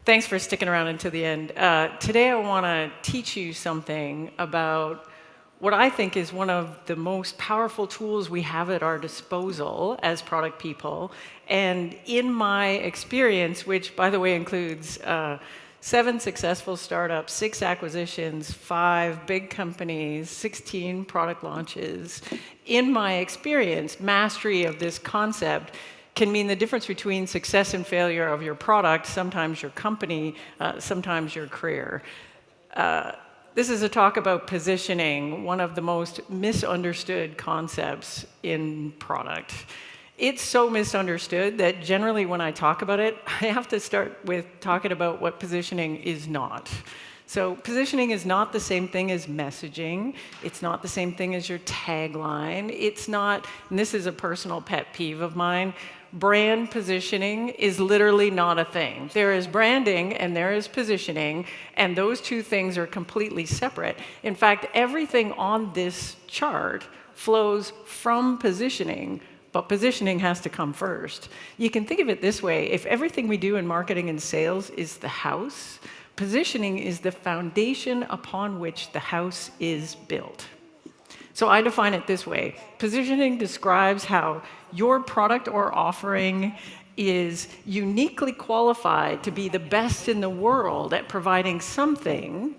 Thanks for sticking around until the end. Today I want to teach you something about what I think is one of the most powerful tools we have at our disposal as product people. And in my experience, which by the way includes 7 successful startups, 6 acquisitions, 5 big companies, 16 product launches, in my experience, mastery of this concept can mean the difference between success and failure of your product, sometimes your company, sometimes your career. This is a talk about positioning, one of the most misunderstood concepts in product. It's so misunderstood that generally when I talk about it, I have to start with talking about what positioning is not. So positioning is not the same thing as messaging. It's not the same thing as your tagline. It's not, and this is a personal pet peeve of mine, brand positioning is literally not a thing. There is branding and there is positioning, and those two things are completely separate. In fact, everything on this chart flows from positioning, but positioning has to come first. You can think of it this way: if everything we do in marketing and sales is the house, positioning is the foundation upon which the house is built. So I define it this way: positioning describes how your product or offering is uniquely qualified to be the best in the world at providing something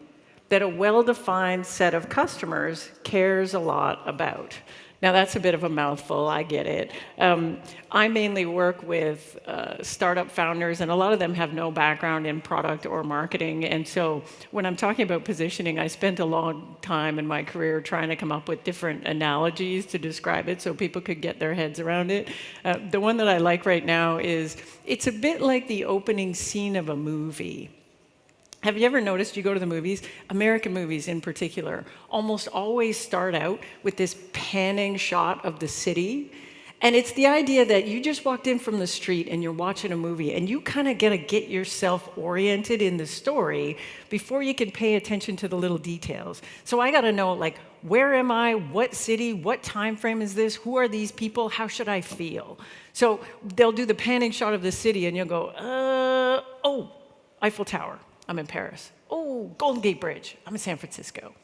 that a well-defined set of customers cares a lot about. Now, that's a bit of a mouthful, I get it. I mainly work with startup founders, and a lot of them have no background in product or marketing. And so when I'm talking about positioning, I spent a long time in my career trying to come up with different analogies to describe it so people could get their heads around it. The one that I like right now is, it's a bit like the opening scene of a movie. Have you ever noticed, you go to the movies, American movies in particular, almost always start out with this panning shot of the city. And it's the idea that you just walked in from the street and you're watching a movie and you kind of gotta get yourself oriented in the story before you can pay attention to the little details. So I gotta know, like, where am I? What city? What time frame is this? Who are these people? How should I feel? So they'll do the panning shot of the city and you'll go, oh, Eiffel Tower. I'm in Paris. Oh, Golden Gate Bridge. I'm in San Francisco.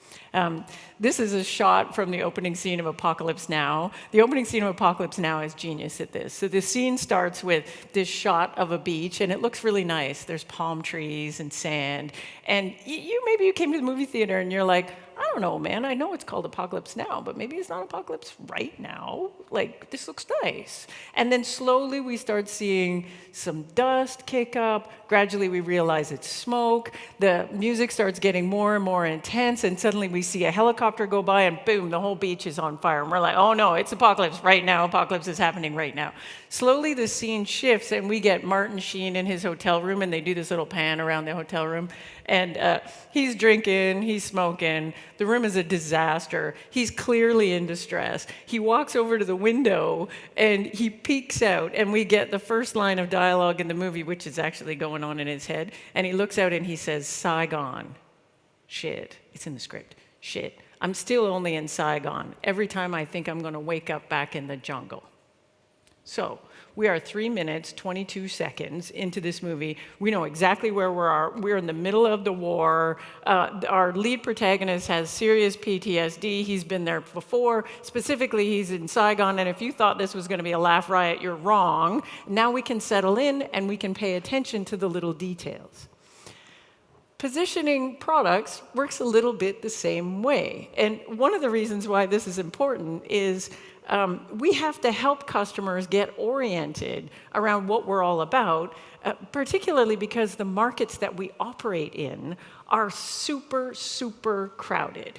This is a shot from the opening scene of Apocalypse Now. The opening scene of Apocalypse Now is genius at this. So the scene starts with this shot of a beach, and it looks really nice. There's palm trees and sand. And maybe you came to the movie theater and you're like, I don't know, man. I know it's called Apocalypse Now, but maybe it's not Apocalypse right now. Like, this looks nice. And then slowly we start seeing some dust kick up. Gradually we realize it's smoke. The music starts getting more and more intense, and suddenly we see a helicopter go by, and boom, the whole beach is on fire. And we're like, oh no, it's apocalypse right now. Apocalypse is happening right now. Slowly the scene shifts, and we get Martin Sheen in his hotel room, and they do this little pan around the hotel room. And he's drinking, he's smoking. The room is a disaster. He's clearly in distress. He walks over to the window and he peeks out, and we get the first line of dialogue in the movie, which is actually going on in his head. And he looks out and he says, Saigon. Shit. It's in the script. Shit. I'm still only in Saigon. Every time I think I'm going to wake up back in the jungle. So we are 3 minutes, 22 seconds into this movie. We know exactly where we are. We're in the middle of the war. Our lead protagonist has serious PTSD. He's been there before. Specifically, he's in Saigon. And if you thought this was going to be a laugh riot, you're wrong. Now we can settle in and we can pay attention to the little details. Positioning products works a little bit the same way. And one of the reasons why this is important is we have to help customers get oriented around what we're all about, particularly because the markets that we operate in are super, super crowded.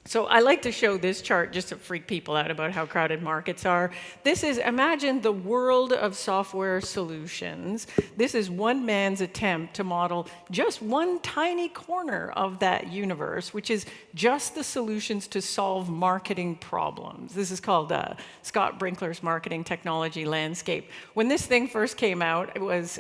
So I like to show this chart just to freak people out about how crowded markets are. This is, imagine the world of software solutions. This is one man's attempt to model just one tiny corner of that universe, which is just the solutions to solve marketing problems. This is called Scott Brinkler's marketing technology landscape. When this thing first came out, it was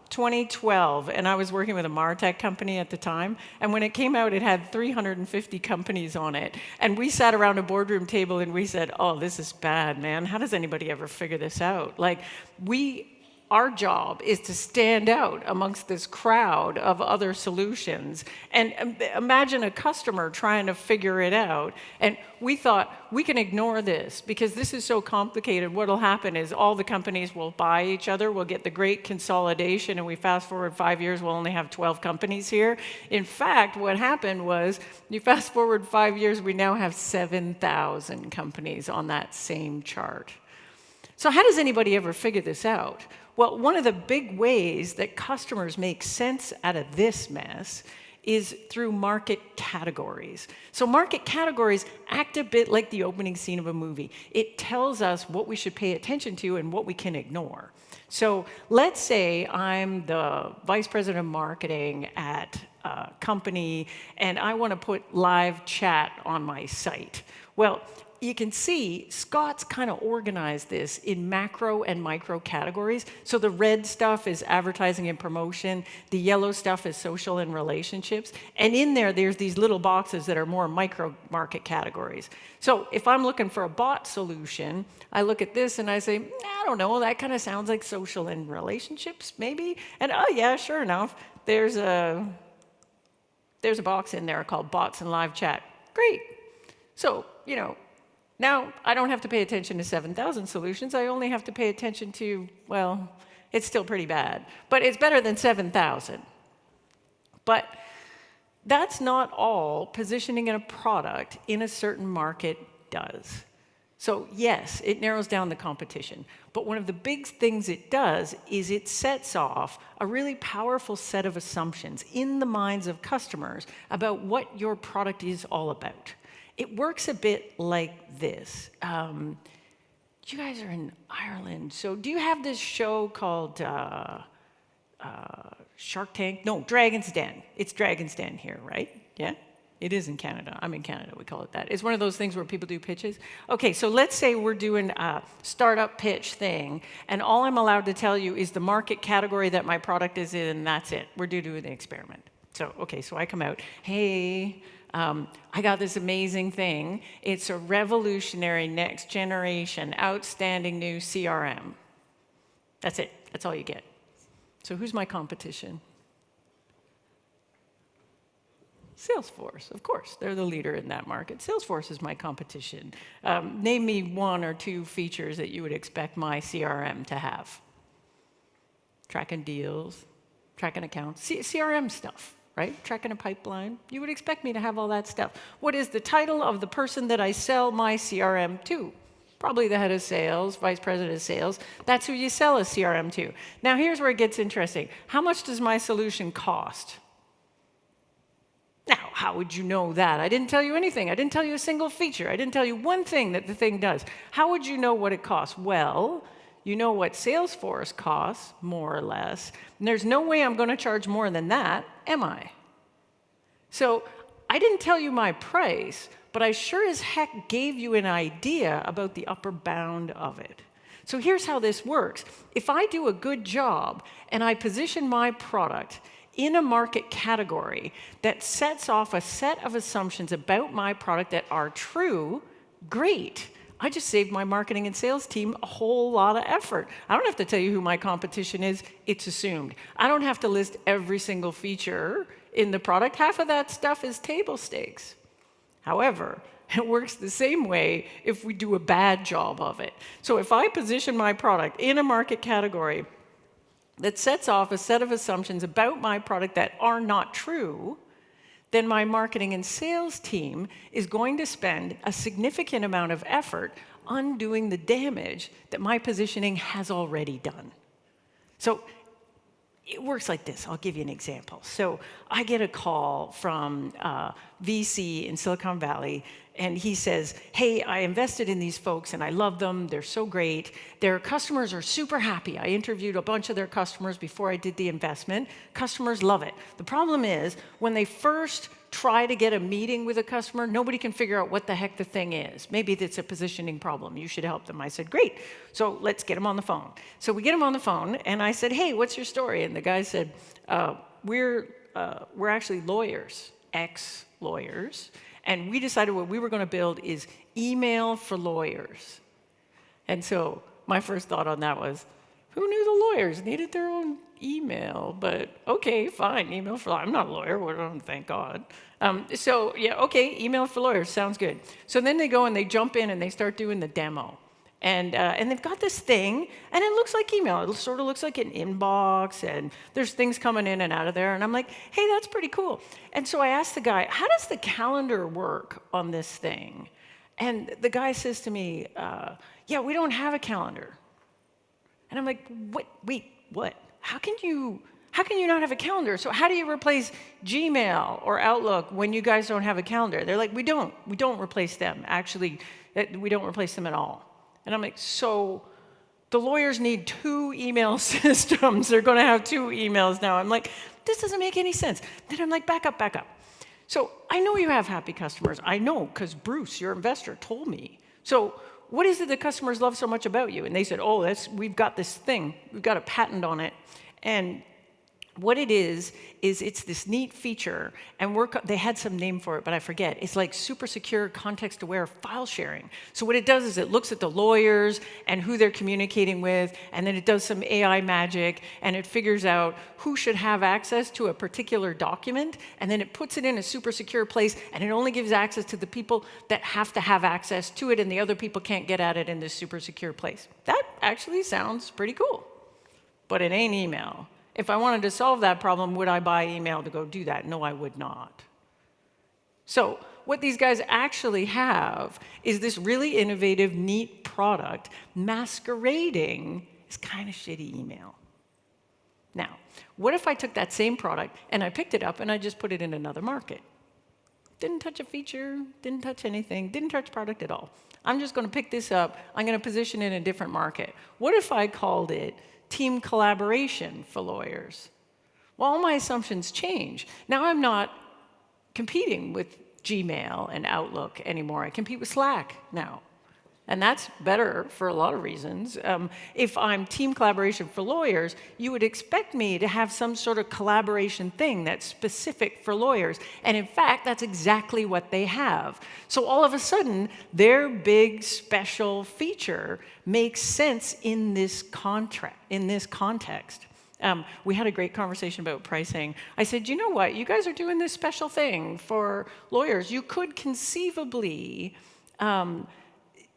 2012, and I was working with a MarTech company at the time, and when it came out, it had 350 companies on it, and we sat around a boardroom table and we said, oh, this is bad, man. How does anybody ever figure this out? Like, we Our job is to stand out amongst this crowd of other solutions. And imagine a customer trying to figure it out. And we thought, we can ignore this because this is so complicated. What will happen is all the companies will buy each other. We'll get the great consolidation. And we fast forward 5 years, we'll only have 12 companies here. In fact, what happened was, you fast forward 5 years, we now have 7,000 companies on that same chart. So how does anybody ever figure this out? Well, one of the big ways that customers make sense out of this mess is through market categories. So market categories act a bit like the opening scene of a movie. It tells us what we should pay attention to and what we can ignore. So let's say I'm the vice president of marketing at a company, and I want to put live chat on my site. Well, you can see Scott's kind of organized this in macro and micro categories. So the red stuff is advertising and promotion. The yellow stuff is social and relationships. And in there, there's these little boxes that are more micro market categories. So if I'm looking for a bot solution, I look at this and I say, I don't know, that kind of sounds like social and relationships, maybe. And oh yeah, sure enough, there's a box in there called bots and live chat. Great. So, now, I don't have to pay attention to 7,000 solutions. I only have to pay attention to, well, it's still pretty bad. But it's better than 7,000. But that's not all positioning in a product in a certain market does. So yes, it narrows down the competition. But one of the big things it does is it sets off a really powerful set of assumptions in the minds of customers about what your product is all about. It works a bit like this. You guys are in Ireland, so do you have this show called Shark Tank? No, Dragon's Den. It's Dragon's Den here, right? Yeah? It is in Canada. I'm in Canada, we call it that. It's one of those things where people do pitches. Okay, so let's say we're doing a startup pitch thing, and all I'm allowed to tell you is the market category that my product is in, and that's it. We're doing an experiment. So, okay, so I come out, hey, I got this amazing thing. It's a revolutionary, next generation, outstanding new CRM. That's it. That's all you get. So who's my competition? Salesforce, of course. They're the leader in that market. Salesforce is my competition. Name me one or two features that you would expect my CRM to have. Tracking deals, tracking accounts, CRM stuff. Right? Tracking a pipeline. You would expect me to have all that stuff. What is the title of the person that I sell my CRM to? Probably the head of sales, vice president of sales. That's who you sell a CRM to. Now here's where it gets interesting. How much does my solution cost? Now, how would you know that? I didn't tell you anything. I didn't tell you a single feature. I didn't tell you one thing that the thing does. How would you know what it costs? Well, you know what Salesforce costs, more or less. And there's no way I'm going to charge more than that, am I? So I didn't tell you my price, but I sure as heck gave you an idea about the upper bound of it. So here's how this works. If I do a good job and I position my product in a market category that sets off a set of assumptions about my product that are true, great. I just saved my marketing and sales team a whole lot of effort. I don't have to tell you who my competition is. It's assumed. I don't have to list every single feature in the product. Half of that stuff is table stakes. However, it works the same way if we do a bad job of it. So if I position my product in a market category that sets off a set of assumptions about my product that are not true, then my marketing and sales team is going to spend a significant amount of effort undoing the damage that my positioning has already done. So it works like this. I'll give you an example. So I get a call from VC in Silicon Valley, and he says, hey, I invested in these folks, and I love them. They're so great. Their customers are super happy. I interviewed a bunch of their customers before I did the investment. Customers love it. The problem is, when they first try to get a meeting with a customer, nobody can figure out what the heck the thing is. Maybe it's a positioning problem. You should help them. I said, great. So let's get them on the phone. So we get them on the phone, and I said, hey, what's your story? And the guy said, we're actually lawyers, ex-lawyers, and we decided what we were going to build is email for lawyers. And so my first thought on that was, Who knew the lawyers needed their own email? But okay, fine, email for lawyers. I'm not a lawyer, thank God. So yeah, okay, email for lawyers, sounds good. So then they go and they jump in and they start doing the demo. And they've got this thing, and it looks like email. It sort of looks like an inbox, and there's things coming in and out of there. And I'm like, hey, that's pretty cool. And so I asked the guy, how does the calendar work on this thing? And the guy says to me, yeah, we don't have a calendar. And I'm like, what? Wait, what? How can you not have a calendar? So how do you replace Gmail or Outlook when you guys don't have a calendar? They're like, we don't replace them. Actually, we don't replace them at all. And I'm like, so the lawyers need 2 email systems. They're going to have 2 emails now. I'm like, this doesn't make any sense. Then I'm like, back up. So I know you have happy customers. I know, because Bruce, your investor, told me. So what is it that customers love so much about you? And they said, oh, we've got this thing. We've got a patent on it. And what it is it's this neat feature, and they had some name for it, but I forget. It's like super secure, context-aware file sharing. So what it does is it looks at the lawyers and who they're communicating with, and then it does some AI magic, and it figures out who should have access to a particular document, and then it puts it in a super secure place, and it only gives access to the people that have to have access to it, and the other people can't get at it in this super secure place. That actually sounds pretty cool, but it ain't email. If I wanted to solve that problem, would I buy email to go do that? No, I would not. So what these guys actually have is this really innovative, neat product masquerading as kind of shitty email. Now, what if I took that same product and I picked it up and I just put it in another market? Didn't touch a feature, didn't touch anything, didn't touch product at all. I'm just going to pick this up, I'm going to position it in a different market. What if I called it team collaboration for lawyers? Well, all my assumptions change. Now I'm not competing with Gmail and Outlook anymore. I compete with Slack now. And that's better for a lot of reasons. If I'm team collaboration for lawyers, you would expect me to have some sort of collaboration thing that's specific for lawyers. And in fact, that's exactly what they have. So all of a sudden, their big special feature makes sense in this context. We had a great conversation about pricing. I said, you know what? You guys are doing this special thing for lawyers. You could conceivably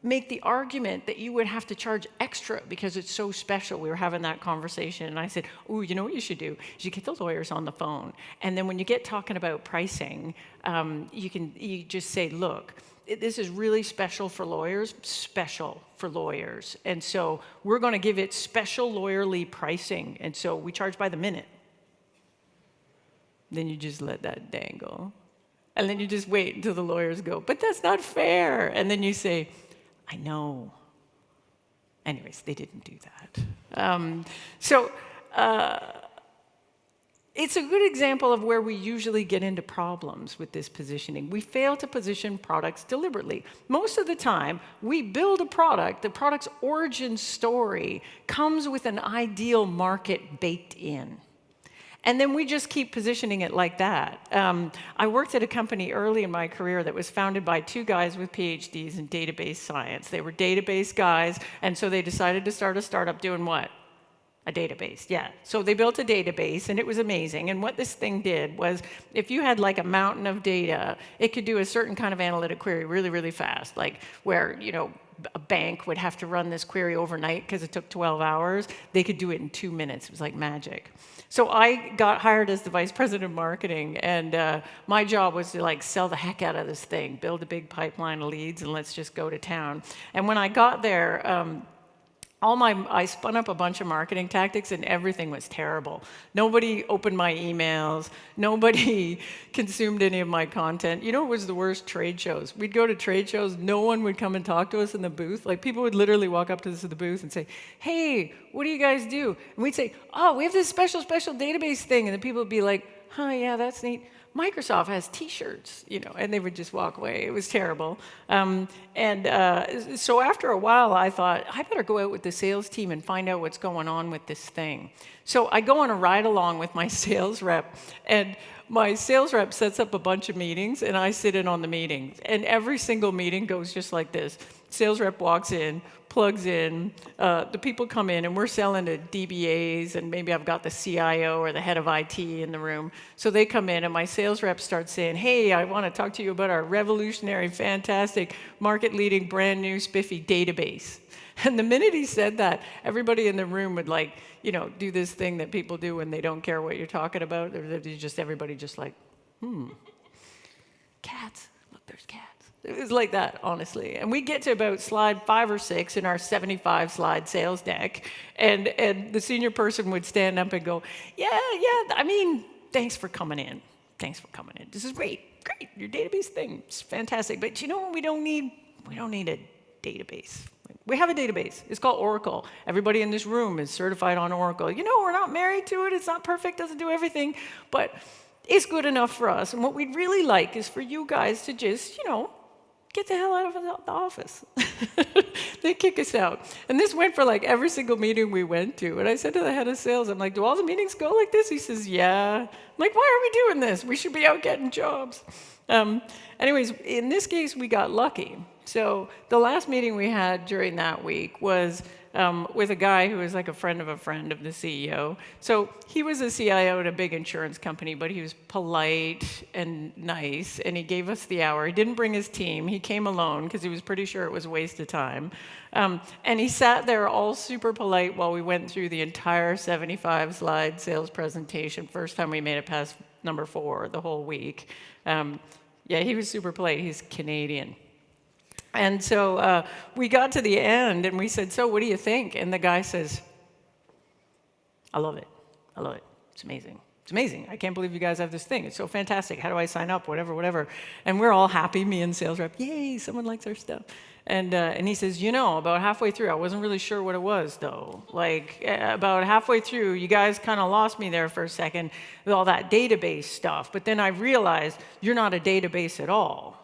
make the argument that you would have to charge extra because it's so special. We were having that conversation, and I said, ooh, you know what you should do? Is you get the lawyers on the phone, and then when you get talking about pricing, you just say, look, this is really special for lawyers, and so we're going to give it special lawyerly pricing, and so we charge by the minute. Then you just let that dangle, and then you just wait until the lawyers go, but that's not fair, and then you say, I know. Anyways, they didn't do that. It's a good example of where we usually get into problems with this positioning. We fail to position products deliberately. Most of the time, we build a product, the product's origin story comes with an ideal market baked in. And then we just keep positioning it like that. I worked at a company early in my career that was founded by 2 guys with PhDs in database science. They were database guys, and so they decided to start a startup doing what? A database, yeah. So they built a database, and it was amazing. And what this thing did was, if you had like a mountain of data, it could do a certain kind of analytic query really, really fast, like where, a bank would have to run this query overnight because it took 12 hours. They could do it in 2 minutes. It was like magic. So I got hired as the vice president of marketing, and my job was to sell the heck out of this thing, build a big pipeline of leads, and let's just go to town. And when I got there, I spun up a bunch of marketing tactics, and everything was terrible. Nobody opened my emails. Nobody consumed any of my content. It was the worst? Trade shows. We'd go to trade shows. No one would come and talk to us in the booth. People would literally walk up to us in the booth and say, hey, what do you guys do? And we'd say, oh, we have this special database thing. And the people would be like, huh, yeah, that's neat. Microsoft has T-shirts, and they would just walk away. It was terrible. So after a while, I thought, I better go out with the sales team and find out what's going on with this thing. So I go on a ride along with my sales rep, and my sales rep sets up a bunch of meetings, and I sit in on the meetings. And every single meeting goes just like this. Sales rep walks in, plugs in, the people come in, and we're selling to DBAs, and maybe I've got the CIO or the head of IT in the room. So they come in, and my sales rep starts saying, hey, I want to talk to you about our revolutionary, fantastic, market-leading, brand-new, spiffy database. And the minute he said that, everybody in the room would do this thing that people do when they don't care what you're talking about. Everybody just like, cats, look, there's cats. It was like that, honestly. And we get to about slide 5 or 6 in our 75-slide sales deck, and the senior person would stand up and go, thanks for coming in. Thanks for coming in. This is great. Your database thing is fantastic. But you know what we don't need? We don't need a database. We have a database. It's called Oracle. Everybody in this room is certified on Oracle. We're not married to it. It's not perfect, doesn't do everything, but it's good enough for us. And what we'd really like is for you guys to just, get the hell out of the office. They kick us out. And this went for every single meeting we went to. And I said to the head of sales, I'm like, do all the meetings go like this? He says, yeah. I'm like, why are we doing this? We should be out getting jobs. Anyways, in this case, we got lucky. So the last meeting we had during that week was with a guy who was like a friend of the CEO. So he was a CIO at a big insurance company, but he was polite and nice, and he gave us the hour. He didn't bring his team. He came alone because he was pretty sure it was a waste of time. And he sat there all super polite while we went through the entire 75-slide sales presentation. First time we made it past number 4 the whole week. He was super polite. He's Canadian. And so we got to the end, and we said, so what do you think? And the guy says, I love it. I love it. It's amazing. It's amazing. I can't believe you guys have this thing. It's so fantastic. How do I sign up? Whatever. And we're all happy, me and sales rep. Yay, someone likes our stuff. And he says, about halfway through, I wasn't really sure what it was, though. About halfway through, you guys kind of lost me there for a second with all that database stuff. But then I realized you're not a database at all.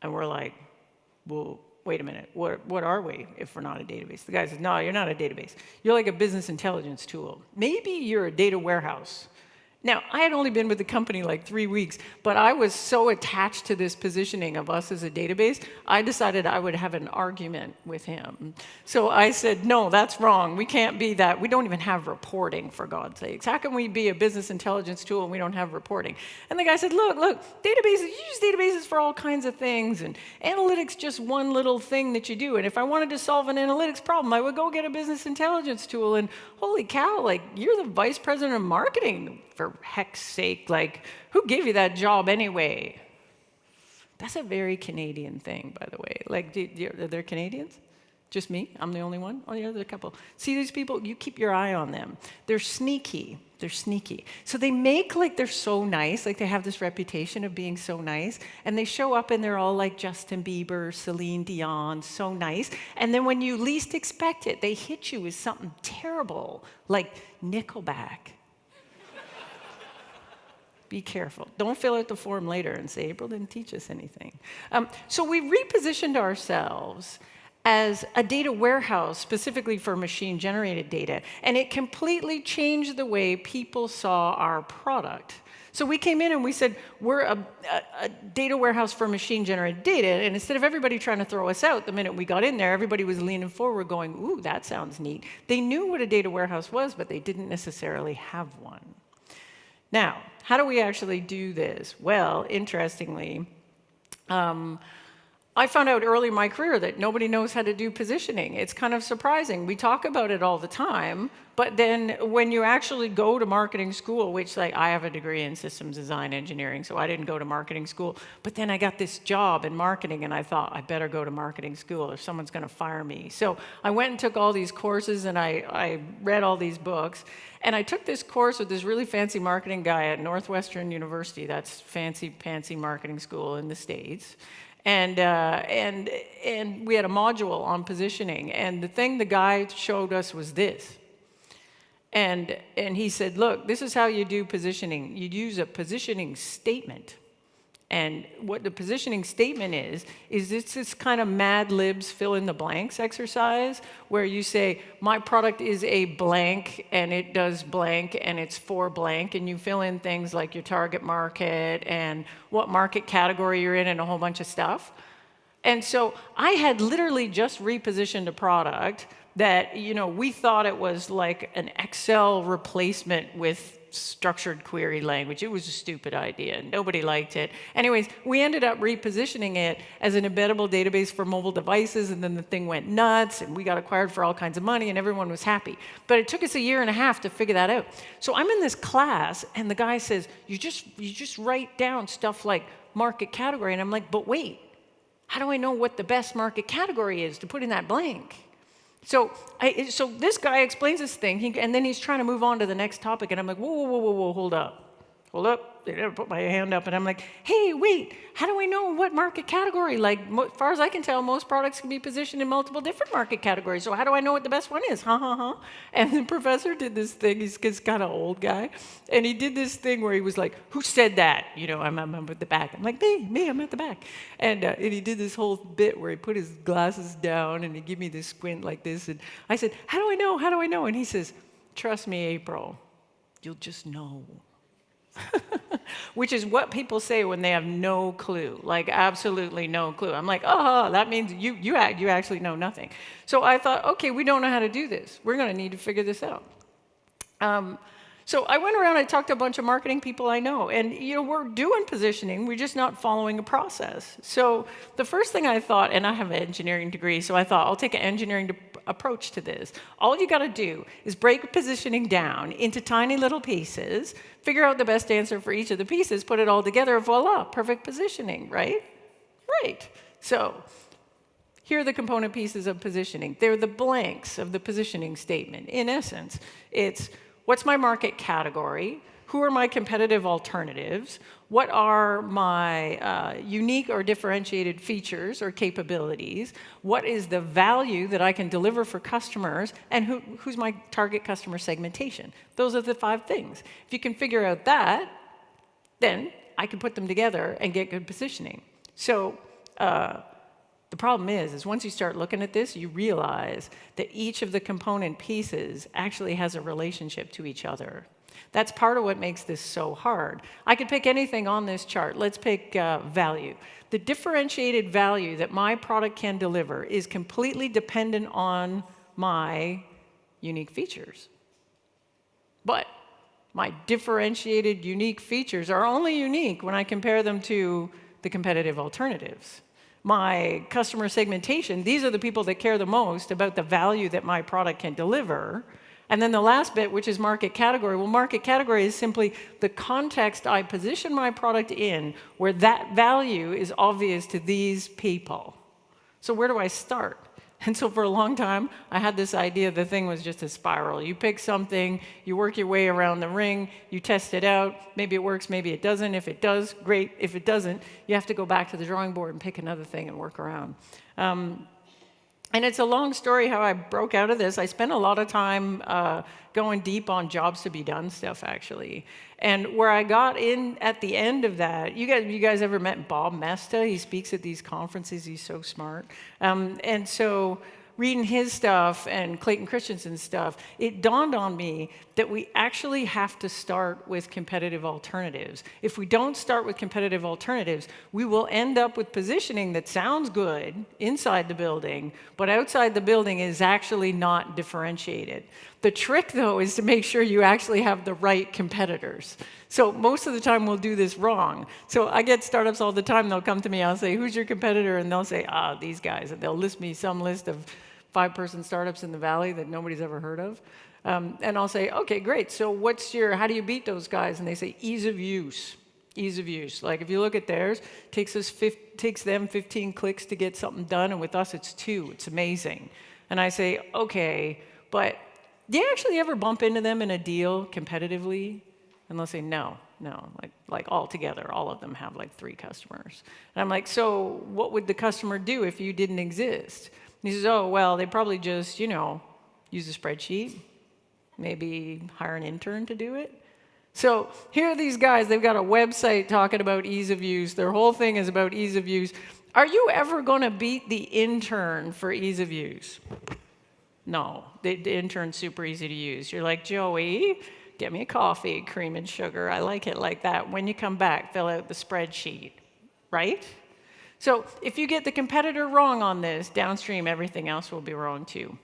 And we're like, well, wait a minute, what are we if we're not a database? The guy says, no, you're not a database. You're like a business intelligence tool. Maybe you're a data warehouse. Now, I had only been with the company 3 weeks, but I was so attached to this positioning of us as a database, I decided I would have an argument with him. So I said, no, that's wrong. We can't be that. We don't even have reporting, for God's sakes. How can we be a business intelligence tool and we don't have reporting? And the guy said, look, databases, you use databases for all kinds of things, and analytics just one little thing that you do. And if I wanted to solve an analytics problem, I would go get a business intelligence tool, and holy cow, you're the vice president of marketing, for heck's sake, who gave you that job anyway? That's a very Canadian thing, by the way. Are there Canadians? Just me? I'm the only one? Oh, yeah, there's a couple. See these people? You keep your eye on them. They're sneaky. So they make they're so nice, they have this reputation of being so nice, and they show up and they're all like Justin Bieber, Celine Dion, so nice. And then when you least expect it, they hit you with something terrible, like Nickelback. Be careful. Don't fill out the form later and say, April didn't teach us anything. So we repositioned ourselves as a data warehouse specifically for machine-generated data, and it completely changed the way people saw our product. So we came in and we said, we're a data warehouse for machine-generated data, and instead of everybody trying to throw us out the minute we got in there, everybody was leaning forward going, ooh, that sounds neat. They knew what a data warehouse was, but they didn't necessarily have one. Now, how do we actually do this? Well, interestingly, I found out early in my career that nobody knows how to do positioning. It's kind of surprising. We talk about it all the time, but then when you actually go to marketing school, which I have a degree in systems design engineering, so I didn't go to marketing school, but then I got this job in marketing and I thought, I better go to marketing school or someone's gonna fire me. So I went and took all these courses and I read all these books, and I took this course with this really fancy marketing guy at Northwestern University. That's fancy pantsy marketing school in the States. And we had a module on positioning, and the thing the guy showed us was this. And he said, look, this is how you do positioning. You'd use a positioning statement. And what the positioning statement is it's this kind of Mad Libs fill in the blanks exercise where you say, my product is a blank and it does blank and it's for blank, and you fill in things like your target market and what market category you're in and a whole bunch of stuff. And so I had literally just repositioned a product that, we thought it was like an Excel replacement with structured query language. It was a stupid idea. Nobody liked it. Anyways, we ended up repositioning it as an embeddable database for mobile devices, and then the thing went nuts, and we got acquired for all kinds of money, and everyone was happy. But it took us a year and a half to figure that out. So I'm in this class, and the guy says, you just write down stuff like market category. And I'm like, but wait, how do I know what the best market category is to put in that blank? So this guy explains this thing, and then he's trying to move on to the next topic, and I'm like, whoa, hold up. I put my hand up, and I'm like, hey, wait, how do I know what market category? Like, as far as I can tell, most products can be positioned in multiple different market categories, so how do I know what the best one is? And the professor did this thing, he's kind of old guy, and he did this thing where he was like, who said that? I'm at the back. I'm like, me, I'm at the back. And he did this whole bit where he put his glasses down, and he gave me this squint like this, and I said, how do I know? And he says, trust me, April, you'll just know. Which is what people say when they have no clue, like absolutely no clue. I'm like, that means you actually know nothing. So I thought, okay, we don't know how to do this. We're going to need to figure this out. So I went around and talked to a bunch of marketing people I know, and we're doing positioning, we're just not following a process. So the first thing I thought, and I have an engineering degree, so I thought I'll take an engineering approach to this. All you got to do is break positioning down into tiny little pieces, figure out the best answer for each of the pieces, put it all together, voila, perfect positioning, right? Right. So here are the component pieces of positioning. They're the blanks of the positioning statement. In essence, it's what's my market category? Who are my competitive alternatives? What are my unique or differentiated features or capabilities? What is the value that I can deliver for customers? And who's my target customer segmentation? Those are the 5 things. If you can figure out that, then I can put them together and get good positioning. So the problem is once you start looking at this, you realize that each of the component pieces actually has a relationship to each other. That's part of what makes this so hard. I could pick anything on this chart. Let's pick value. The differentiated value that my product can deliver is completely dependent on my unique features. But my differentiated unique features are only unique when I compare them to the competitive alternatives. My customer segmentation, these are the people that care the most about the value that my product can deliver. And then the last bit, which is market category. Well, market category is simply the context I position my product in where that value is obvious to these people. So where do I start? And so for a long time, I had this idea the thing was just a spiral. You pick something, you work your way around the ring, you test it out. Maybe it works, maybe it doesn't. If it does, great. If it doesn't, you have to go back to the drawing board and pick another thing and work around. And it's a long story how I broke out of this. I spent a lot of time going deep on jobs to be done stuff, actually. And where I got in at the end of that, you guys ever met Bob Mesta? He speaks at these conferences. He's so smart. And so reading his stuff and Clayton Christensen's stuff, it dawned on me that we actually have to start with competitive alternatives. If we don't start with competitive alternatives, we will end up with positioning that sounds good inside the building, but outside the building is actually not differentiated. The trick, though, is to make sure you actually have the right competitors. So most of the time, we'll do this wrong. So I get startups all the time. They'll come to me. I'll say, who's your competitor? And they'll say, these guys. And they'll list me some list of 5-person startups in the Valley that nobody's ever heard of. And I'll say, okay, great. So how do you beat those guys? And they say, ease of use. Ease of use. Like if you look at theirs, takes them 15 clicks to get something done. And with us, it's 2. It's amazing. And I say, okay, but do you actually ever bump into them in a deal competitively? And they'll say, no, like all together, all of them have like 3 customers. And I'm like, so what would the customer do if you didn't exist? And he says, oh, well, they probably just, use a spreadsheet, maybe hire an intern to do it. So here are these guys, they've got a website talking about ease of use. Their whole thing is about ease of use. Are you ever going to beat the intern for ease of use? No, the intern's super easy to use. You're like, Joey, get me a coffee, cream and sugar. I like it like that. When you come back, fill out the spreadsheet, right? So if you get the competitor wrong on this, downstream, everything else will be wrong too.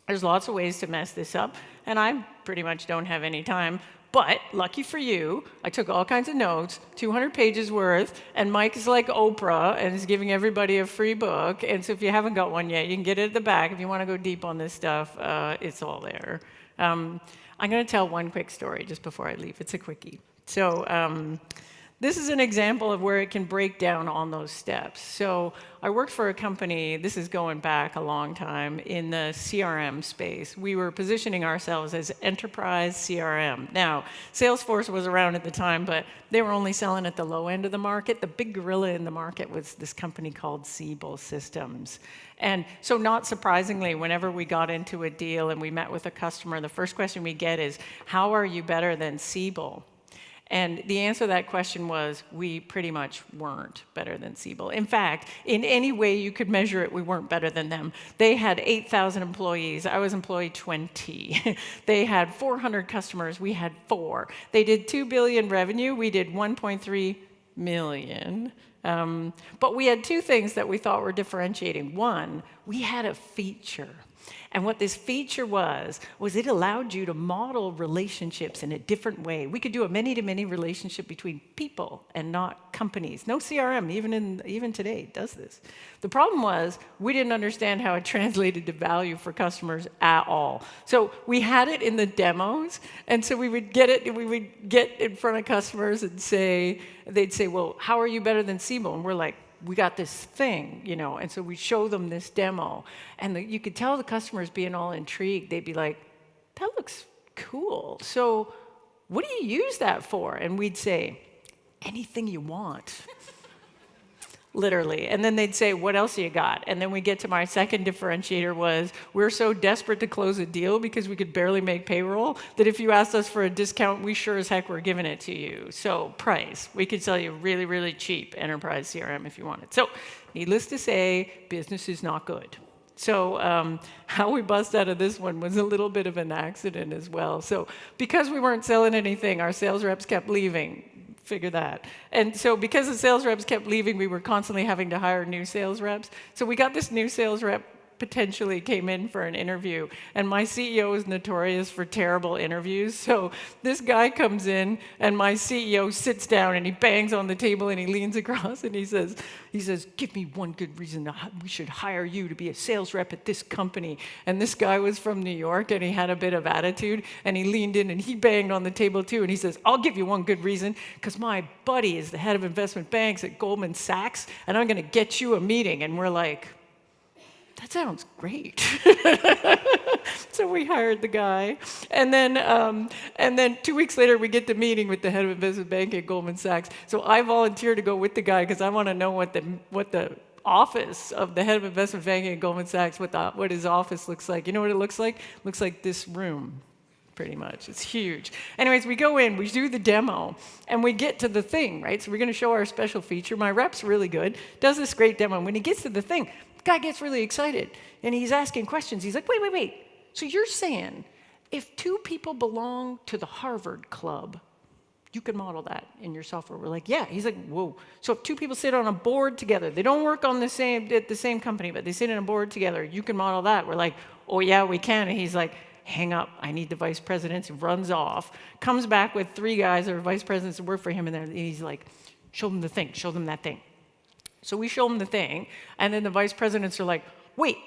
There's lots of ways to mess this up, and I pretty much don't have any time. But lucky for you, I took all kinds of notes, 200 pages worth, and Mike is like Oprah and is giving everybody a free book. And so if you haven't got one yet, you can get it at the back. If you want to go deep on this stuff, it's all there. I'm going to tell one quick story just before I leave. It's a quickie. So this is an example of where it can break down on those steps. So I worked for a company, this is going back a long time, in the CRM space. We were positioning ourselves as enterprise CRM. Now, Salesforce was around at the time, but they were only selling at the low end of the market. The big gorilla in the market was this company called Siebel Systems. And so not surprisingly, whenever we got into a deal and we met with a customer, the first question we get is, how are you better than Siebel? And the answer to that question was, we pretty much weren't better than Siebel. In fact, in any way you could measure it, we weren't better than them. They had 8,000 employees. I was employee 20. They had 400 customers. We had 4. They did $2 billion revenue. We did 1.3 million. But we had 2 things that we thought were differentiating. One, we had a feature. And what this feature was it allowed you to model relationships in a different way. We could do a many-to-many relationship between people and not companies. No CRM, even today, does this. The problem was we didn't understand how it translated to value for customers at all. So we had it in the demos, and so we would get in front of customers and they'd say, well, how are you better than Siebel? And we're like, we got this thing, and so we show them this demo. And you could tell the customers being all intrigued. They'd be like, that looks cool. So what do you use that for? And we'd say, anything you want. Literally. And then they'd say, what else you got? And then we get to my second differentiator was, we're so desperate to close a deal because we could barely make payroll that if you asked us for a discount, we sure as heck were giving it to you. So price. We could sell you really, really cheap enterprise CRM if you wanted. So needless to say, business is not good. So how we bust out of this one was a little bit of an accident as well. So because we weren't selling anything, our sales reps kept leaving. Figure that. And so because the sales reps kept leaving, we were constantly having to hire new sales reps. So we got this new sales rep potentially came in for an interview. And my CEO is notorious for terrible interviews. So this guy comes in, and my CEO sits down, and he bangs on the table, and he leans across, and he says, give me one good reason we should hire you to be a sales rep at this company. And this guy was from New York, and he had a bit of attitude, and he leaned in, and he banged on the table, too. And he says, I'll give you one good reason, because my buddy is the head of investment banks at Goldman Sachs, and I'm going to get you a meeting. And we're like, that sounds great. So we hired the guy. And then 2 weeks later, we get the meeting with the head of investment bank at Goldman Sachs. So I volunteered to go with the guy because I want to know what the office of the head of investment banking at Goldman Sachs, what his office looks like. You know what it looks like? It looks like this room, pretty much. It's huge. Anyways, we go in, we do the demo, and we get to the thing, right? So we're going to show our special feature. My rep's really good, does this great demo. And when he gets to the thing, the guy gets really excited, and he's asking questions. He's like, wait. So you're saying if 2 people belong to the Harvard Club, you can model that in your software? We're like, yeah. He's like, whoa. So if 2 people sit on a board together, they don't work on at the same company, but they sit on a board together, you can model that? We're like, oh, yeah, we can. And he's like, hang up. I need the vice presidents. He runs off, comes back with 3 guys that are vice presidents that work for him, and he's like, show them the thing, show them that thing. So we show them the thing, and then the vice presidents are like, wait.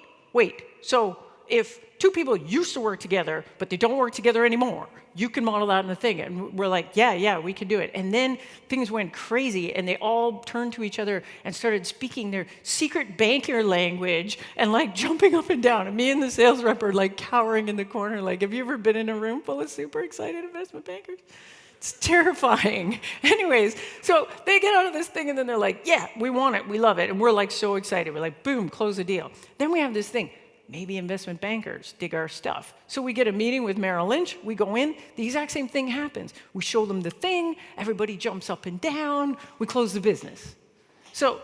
So if 2 people used to work together, but they don't work together anymore, you can model that in the thing. And we're like, yeah, we can do it. And then things went crazy, and they all turned to each other and started speaking their secret banker language and like jumping up and down. And me and the sales rep are like cowering in the corner. Like, have you ever been in a room full of super excited investment bankers? It's terrifying. Anyways, so they get out of this thing, and then they're like, yeah, we want it. We love it. And we're like so excited. We're like, boom, close the deal. Then we have this thing. Maybe investment bankers dig our stuff. So we get a meeting with Merrill Lynch. We go in. The exact same thing happens. We show them the thing. Everybody jumps up and down. We close the business. So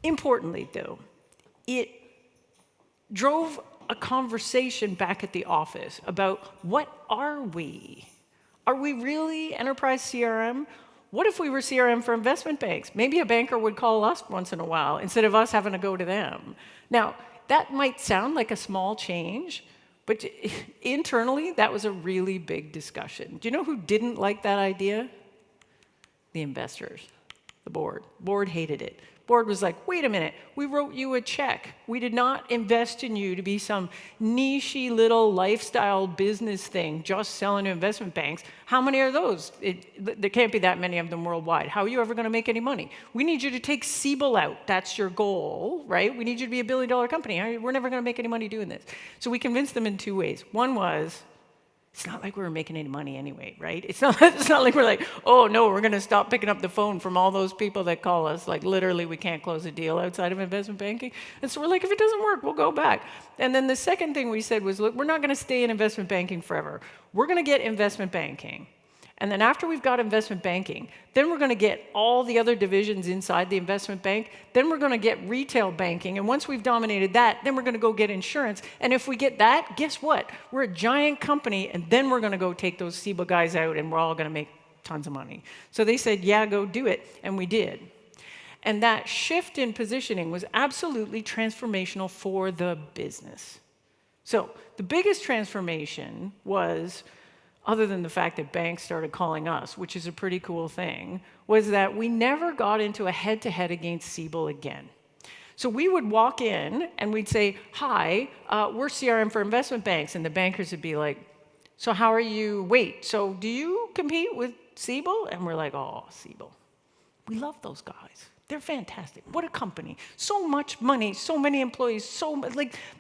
importantly, though, it drove a conversation back at the office about what are we? Are we really enterprise CRM, What if we were CRM for investment banks? Maybe a banker would call us once in a while instead of us having to go to them. Now, that might sound like a small change, but internally, that was a really big discussion. Do you know who didn't like that idea? The investors, the board. Board hated it. Board was like, wait a minute, we wrote you a check. We did not invest in you to be some niche-y little lifestyle business thing just selling to investment banks. How many are those? There can't be that many of them worldwide. How are you ever going to make any money? We need you to take Siebel out. That's your goal, right? We need you to be a billion-dollar company. We're never going to make any money doing this. So we convinced them in two ways. One was, it's not like we were making any money anyway, right? It's not like we're like, oh, no, we're going to stop picking up the phone from all those people that call us. Like, literally, we can't close a deal outside of investment banking. And so we're like, if it doesn't work, we'll go back. And then the second thing we said was, look, we're not going to stay in investment banking forever. We're going to get investment banking. And then after we've got investment banking, then we're going to get all the other divisions inside the investment bank. Then we're going to get retail banking. And once we've dominated that, then we're going to go get insurance. And if we get that, guess what? We're a giant company, and then we're going to go take those Siebel guys out, and we're all going to make tons of money. So they said, yeah, go do it. And we did. And that shift in positioning was absolutely transformational for the business. So the biggest transformation was, other than the fact that banks started calling us, which is a pretty cool thing, was that we never got into a head-to-head against Siebel again. So we would walk in and we'd say, hi, we're CRM for investment banks. And the bankers would be like, so how are you? Wait, so do you compete with Siebel? And we're like, oh, Siebel. We love those guys. They're fantastic. What a company. So much money, so many employees,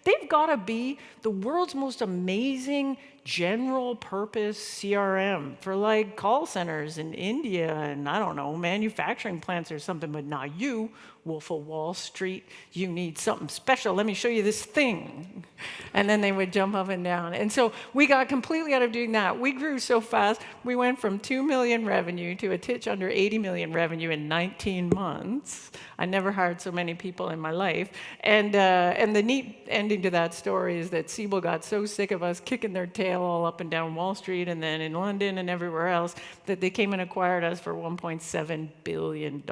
they've got to be the world's most amazing general purpose CRM for like call centers in India and I don't know, manufacturing plants or something, but now you, Wolf of Wall Street, you need something special. Let me show you this thing. And then they would jump up and down. And so we got completely out of doing that. We grew so fast. We went from 2 million revenue to a titch under 80 million revenue in 19 months. I never hired so many people in my life. And the neat ending to that story is that Siebel got so sick of us kicking their tail all up and down Wall Street and then in London and everywhere else that they came and acquired us for $1.7 billion.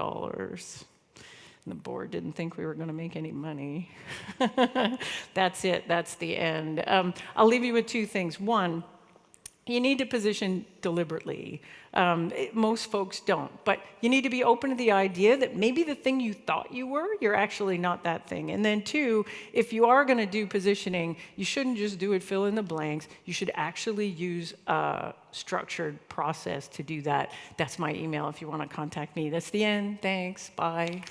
And the board didn't think we were going to make any money. That's it. That's the end. I'll leave you with two things. One, you need to position deliberately. Most folks don't. But you need to be open to the idea that maybe the thing you thought you were, you're actually not that thing. And then two, if you are going to do positioning, you shouldn't just do it fill in the blanks. You should actually use a structured process to do that. That's my email if you want to contact me. That's the end. Thanks. Bye.